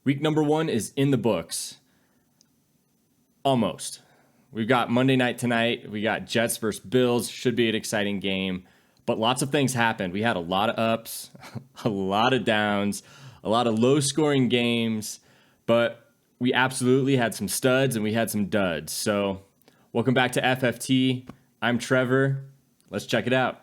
Week number 1 is in the books. Almost. We've got Monday night tonight. We got Jets versus Bills. Should be an exciting game. But lots of things happened. We had a lot of ups, a lot of downs, a lot of low-scoring games. But we absolutely had some studs and we had some duds. So welcome back to FFT. I'm Trevor. Let's check it out.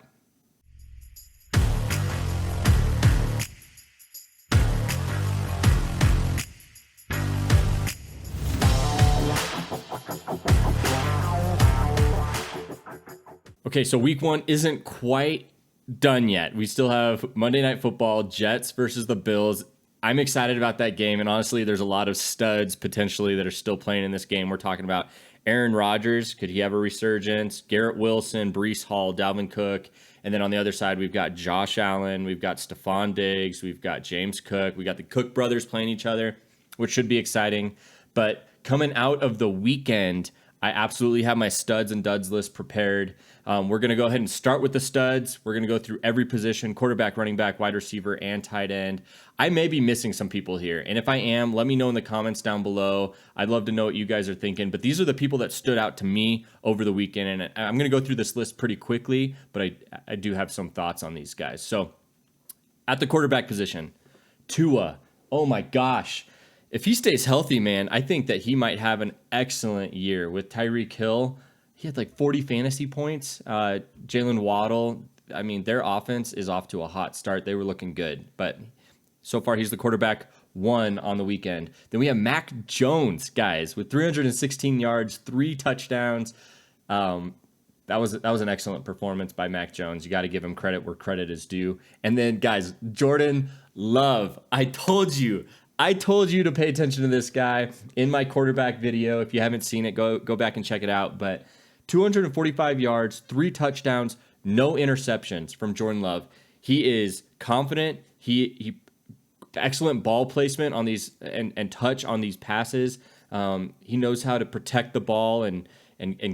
Okay, so week 1 isn't quite done yet. We still have Monday Night Football, Jets versus the Bills. I'm excited about that game, and honestly, there's a lot of studs potentially that are still playing in this game. We're talking about Aaron Rodgers. Could he have a resurgence? Garrett Wilson, Breece Hall, Dalvin Cook. And then on the other side, we've got Josh Allen. We've got Stephon Diggs. We've got James Cook. We got the Cook brothers playing each other, which should be exciting. But coming out of the weekend, I absolutely have my studs and duds list prepared. We're going to go ahead and start with the studs. We're going to go through every position: quarterback, running back, wide receiver, and tight end. I may be missing some people here, and if I am, let me know in the comments down below. I'd love to know what you guys are thinking, but these are the people that stood out to me over the weekend, and I'm going to go through this list pretty quickly, but I do have some thoughts on these guys. So at the quarterback position, Tua, oh my gosh. If he stays healthy, man, I think that he might have an excellent year with Tyreek Hill. He had like 40 fantasy points. Jalen Waddle, I mean, their offense is off to a hot start. They were looking good, but so far he's the quarterback 1 on the weekend. Then we have Mac Jones, guys, with 316 yards, 3 touchdowns. That was an excellent performance by Mac Jones. You got to give him credit where credit is due. And then, guys, Jordan Love. I told you to pay attention to this guy in my quarterback video. If you haven't seen it, go back and check it out. But 245 yards, 3 touchdowns, no interceptions from Jordan Love. He is confident. He excellent ball placement on these and touch on these passes. He knows how to protect the ball and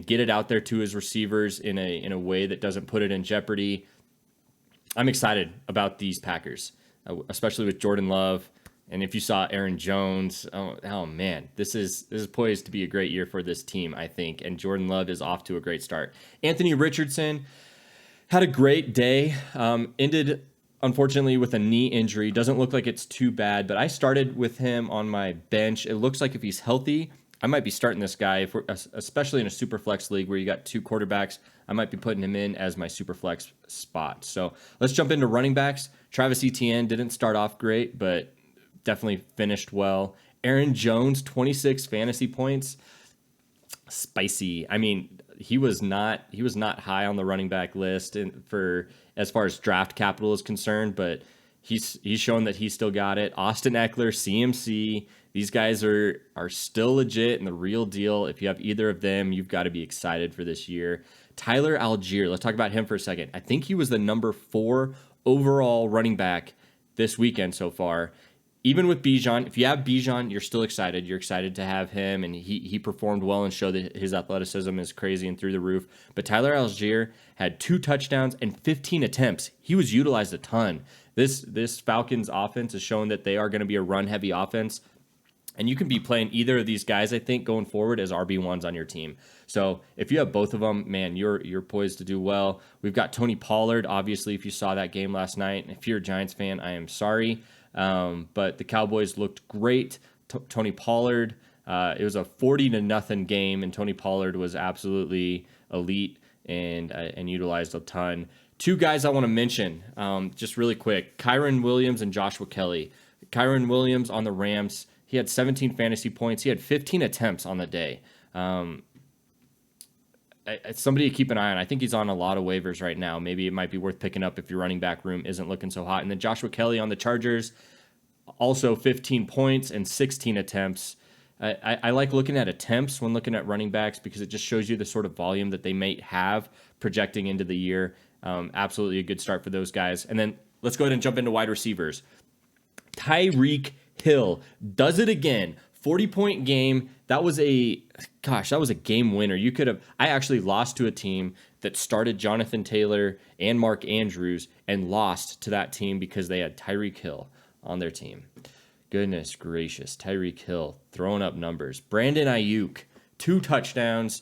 get it out there to his receivers in a way that doesn't put it in jeopardy. I'm excited about these Packers, especially with Jordan Love. And if you saw Aaron Jones, oh man, this is poised to be a great year for this team, I think. And Jordan Love is off to a great start. Anthony Richardson had a great day. Ended, unfortunately, with a knee injury. Doesn't look like it's too bad, but I started with him on my bench. It looks like if he's healthy, I might be starting this guy, especially in a super flex league where you got 2 quarterbacks. I might be putting him in as my super flex spot. So let's jump into running backs. Travis Etienne didn't start off great, but definitely finished well. Aaron Jones, 26 fantasy points. Spicy. I mean, he was not high on the running back list for as far as draft capital is concerned, but he's shown that he still got it. Austin Eckler, CMC, these guys are still legit and the real deal. If you have either of them, you've got to be excited for this year. Tyler Algier, let's talk about him for a second. I think he was the number 4 overall running back this weekend so far. Even with Bijan, if you have Bijan, you're still excited. You're excited to have him, and he performed well and showed that his athleticism is crazy and through the roof. But Tyler Algier had 2 touchdowns and 15 attempts. He was utilized a ton. This Falcons offense is showing that they are going to be a run-heavy offense, and you can be playing either of these guys, I think, going forward as RB1s on your team. So if you have both of them, man, you're poised to do well. We've got Tony Pollard, obviously, if you saw that game last night. And if you're a Giants fan, I am sorry. But the Cowboys looked great. Tony Pollard, it was a 40-0 game, and Tony Pollard was absolutely elite and utilized a ton. 2 guys I want to mention, just really quick: Kyren Williams and Joshua Kelly. Kyren Williams on the Rams, he had 17 fantasy points. He had 15 attempts on the day. It's somebody to keep an eye on. I think he's on a lot of waivers right now. Maybe it might be worth picking up if your running back room isn't looking so hot. And then Joshua Kelly on the Chargers, also 15 points and 16 attempts. I like looking at attempts when looking at running backs because it just shows you the sort of volume that they may have projecting into the year. Absolutely a good start for those guys. And then let's go ahead and jump into wide receivers. Tyreek Hill does it again. 40-point game. That was a game winner. I actually lost to a team that started Jonathan Taylor and Mark Andrews and lost to that team because they had Tyreek Hill on their team. Goodness gracious. Tyreek Hill throwing up numbers. Brandon Ayuk, 2 touchdowns,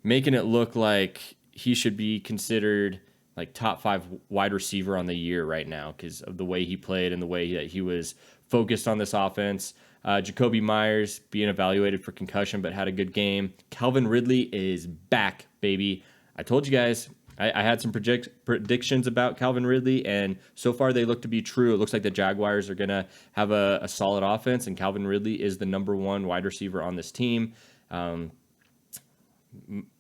making it look like he should be considered like top 5 wide receiver on the year right now because of the way he played and the way that he was focused on this offense. Jacoby Myers being evaluated for concussion, but had a good game. Calvin Ridley is back, baby. I told you guys, I had some predictions about Calvin Ridley, and so far they look to be true. It looks like the Jaguars are going to have a solid offense, and Calvin Ridley is the number 1 wide receiver on this team.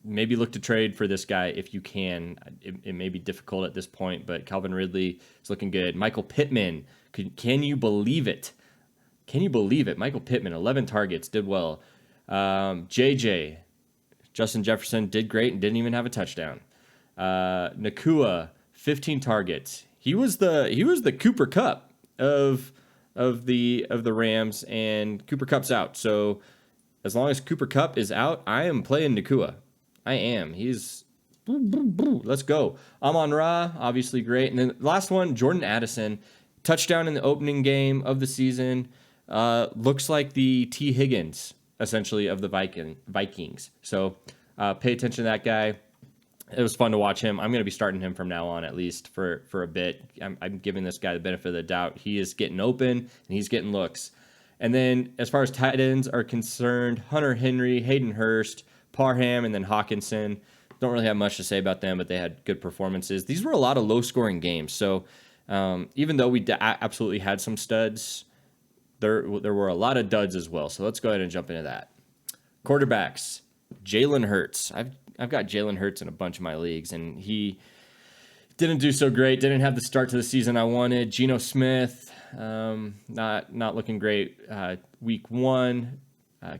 Maybe look to trade for this guy if you can. It may be difficult at this point, but Calvin Ridley is looking good. Michael Pittman, can you believe it? Can you believe it? Michael Pittman, 11 targets, did well. JJ, Justin Jefferson, did great and didn't even have a touchdown. Nakua, 15 targets. He was the Cooper Kupp of the Rams, and Cooper Kupp's out. So as long as Cooper Kupp is out, I am playing Nakua. I am. Let's go. Amon-Ra, obviously great. And then last one, Jordan Addison, touchdown in the opening game of the season. Looks like the T. Higgins, essentially, of the Vikings. So pay attention to that guy. It was fun to watch him. I'm going to be starting him from now on, at least for a bit. I'm giving this guy the benefit of the doubt. He is getting open, and he's getting looks. And then as far as tight ends are concerned, Hunter Henry, Hayden Hurst, Parham, and then Hawkinson. Don't really have much to say about them, but they had good performances. These were a lot of low-scoring games. So even though we absolutely had some studs, there were a lot of duds as well. So let's go ahead and jump into that. Quarterbacks, Jalen Hurts. I've got Jalen Hurts in a bunch of my leagues, and he didn't do so great. Didn't have the start to the season I wanted. Geno Smith, not looking great. Week 1,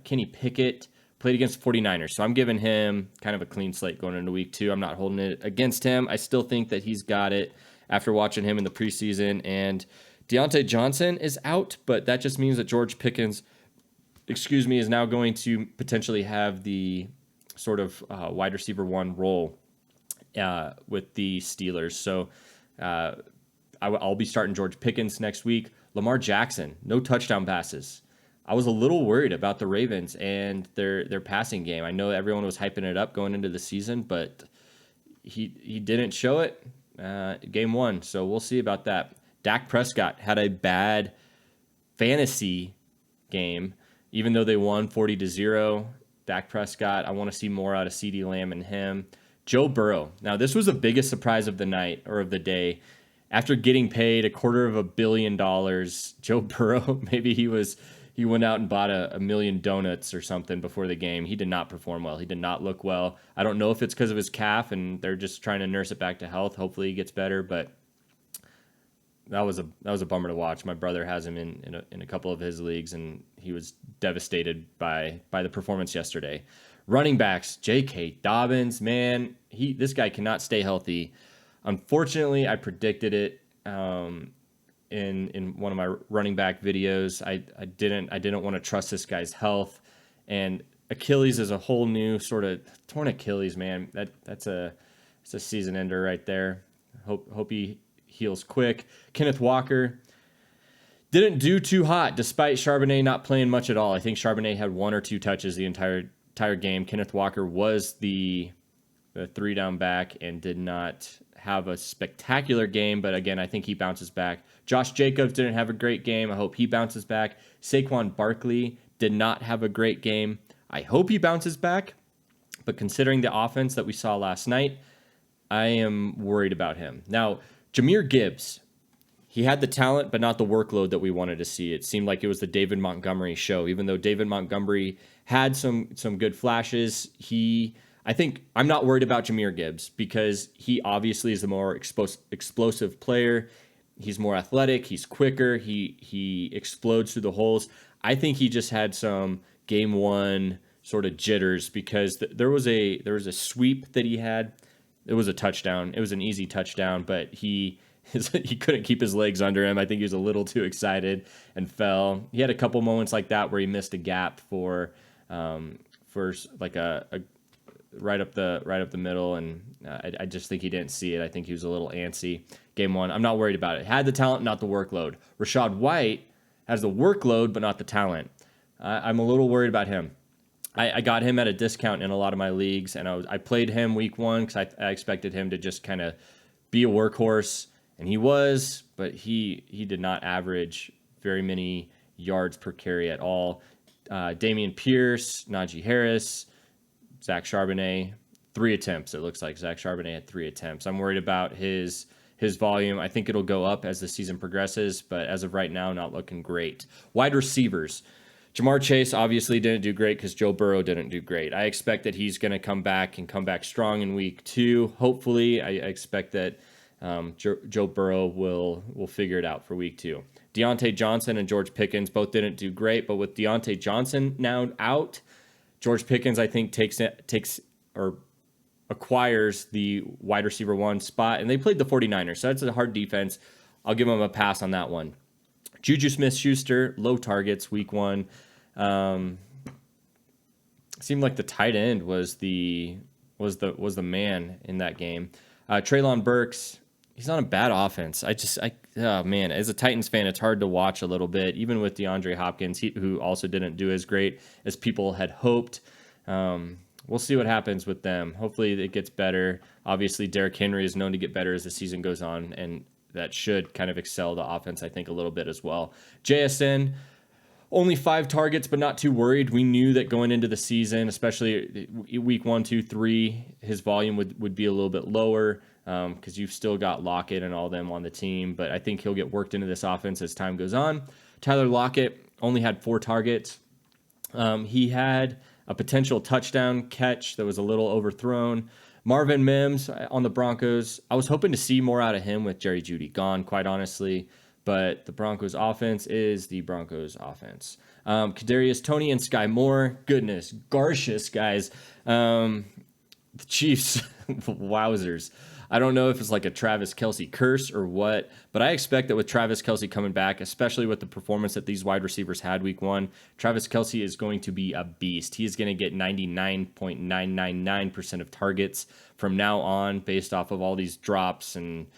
Kenny Pickett played against the 49ers. So I'm giving him kind of a clean slate going into week 2. I'm not holding it against him. I still think that he's got it after watching him in the preseason. And Deontay Johnson is out, but that just means that George Pickens, is now going to potentially have the sort of wide receiver 1 role with the Steelers. So I'll be starting George Pickens next week. Lamar Jackson, no touchdown passes. I was a little worried about the Ravens and their passing game. I know everyone was hyping it up going into the season, but he didn't show it game 1. So we'll see about that. Dak Prescott had a bad fantasy game, even though they won 40-0. Dak Prescott, I want to see more out of CeeDee Lamb and him. Joe Burrow. Now, this was the biggest surprise of the night or of the day. After getting paid $250 million, Joe Burrow, maybe he went out and bought a million donuts or something before the game. He did not perform well. He did not look well. I don't know if it's because of his calf and they're just trying to nurse it back to health. Hopefully he gets better, but that was a bummer to watch. My brother has him in a couple of his leagues, and he was devastated by the performance yesterday. Running backs, J.K. Dobbins, man, this guy cannot stay healthy. Unfortunately, I predicted it in one of my running back videos. I didn't want to trust this guy's health, and Achilles is a whole new sort of torn Achilles, man. It's a season ender right there. Hope he heals quick. Kenneth Walker didn't do too hot despite Charbonnet not playing much at all. I think Charbonnet had 1 or 2 touches the entire game. Kenneth Walker was the 3-down back and did not have a spectacular game, but again, I think he bounces back. Josh Jacobs didn't have a great game. I hope he bounces back. Saquon Barkley did not have a great game. I hope he bounces back, but considering the offense that we saw last night, I am worried about him. Now, Jahmyr Gibbs, he had the talent, but not the workload that we wanted to see. It seemed like it was the David Montgomery show. Even though David Montgomery had some good flashes, I think I'm not worried about Jahmyr Gibbs because he obviously is the more explosive player. He's more athletic. He's quicker. He explodes through the holes. I think he just had some game 1 sort of jitters because there was a sweep that he had. It was a touchdown. It was an easy touchdown, but he couldn't keep his legs under him. I think he was a little too excited and fell. He had a couple moments like that where he missed a gap for like a right up the middle, and I just think he didn't see it. I think he was a little antsy. Game 1, I'm not worried about it. Had the talent, not the workload. Rachaad White has the workload, but not the talent. I'm a little worried about him. I got him at a discount in a lot of my leagues, and I played him week 1 because I expected him to just kind of be a workhorse, and he was, but he did not average very many yards per carry at all. Dameon Pierce, Najee Harris, Zach Charbonnet, 3 attempts. It looks like Zach Charbonnet had 3 attempts. I'm worried about his volume. I think it'll go up as the season progresses, but as of right now, not looking great. Wide receivers. Jamar Chase obviously didn't do great because Joe Burrow didn't do great. I expect that he's going to come back strong in week 2. Hopefully, I expect that Joe Burrow will figure it out for week 2. Deontay Johnson and George Pickens both didn't do great, but with Deontay Johnson now out, George Pickens I think takes or acquires the wide receiver 1 spot, and they played the 49ers, so that's a hard defense. I'll give them a pass on that one. Juju Smith-Schuster, low targets week 1. Seemed like the tight end was the man in that game. Treylon Burks, he's on a bad offense. Oh man, as a Titans fan, it's hard to watch a little bit, even with DeAndre Hopkins, who also didn't do as great as people had hoped. We'll see what happens with them. Hopefully it gets better. Obviously, Derrick Henry is known to get better as the season goes on, and that should kind of excel the offense, I think, a little bit as well. JSN, only 5 targets, but not too worried. We knew that going into the season, especially week 1, 2, 3, his volume would be a little bit lower because you've still got Lockett and all them on the team. But I think he'll get worked into this offense as time goes on. Tyler Lockett only had 4 targets. He had a potential touchdown catch that was a little overthrown. Marvin Mims on the Broncos, I was hoping to see more out of him with Jerry Jeudy gone, quite honestly. But the Broncos offense is the Broncos offense. Kadarius Toney and Sky Moore, goodness gracious, guys. The Chiefs, wowzers. I don't know if it's like a Travis Kelce curse or what, but I expect that with Travis Kelce coming back, especially with the performance that these wide receivers had week 1, Travis Kelce is going to be a beast. He is going to get 99.999% of targets from now on based off of all these drops and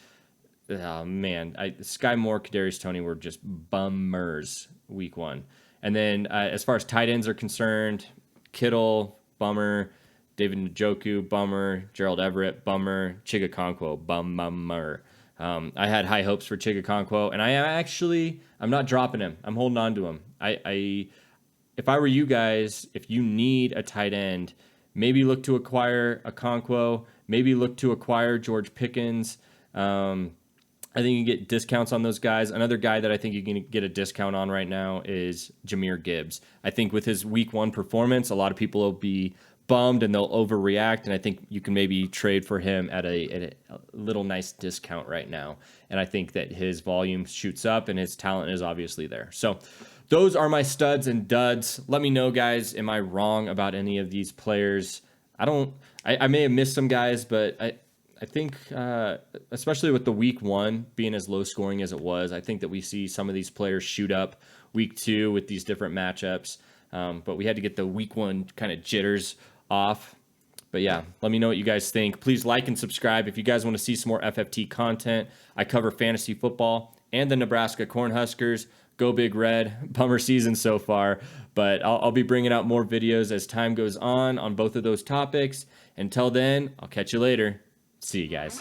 oh man, Sky Moore, Kadarius Toney were just bummers week 1. And then as far as tight ends are concerned, Kittle, bummer. David Njoku, bummer. Gerald Everett, bummer. Chig Okonkwo, bummer. I had high hopes for Chig Okonkwo, and I'm not dropping him. I'm holding on to him. If I were you guys, if you need a tight end, maybe look to acquire Okonkwo. Maybe look to acquire George Pickens. I think you can get discounts on those guys. Another guy that I think you can get a discount on right now is Jahmyr Gibbs. I think with his week 1 performance, a lot of people will be bummed and they'll overreact, and I think you can maybe trade for him at a little nice discount right now. And I think that his volume shoots up and his talent is obviously there. So those are my studs and duds. Let me know, guys, am I wrong about any of these players? I may have missed some guys, but I think, especially with the week 1 being as low scoring as it was, I think that we see some of these players shoot up week 2 with these different matchups. But we had to get the week 1 kind of jitters off. But yeah, let me know what you guys think. Please like and subscribe if you guys want to see some more FFT content. I cover fantasy football and the Nebraska Cornhuskers. Go Big Red. Bummer season so far, but I'll be bringing out more videos as time goes on both of those topics. Until then, I'll catch you later. See you guys.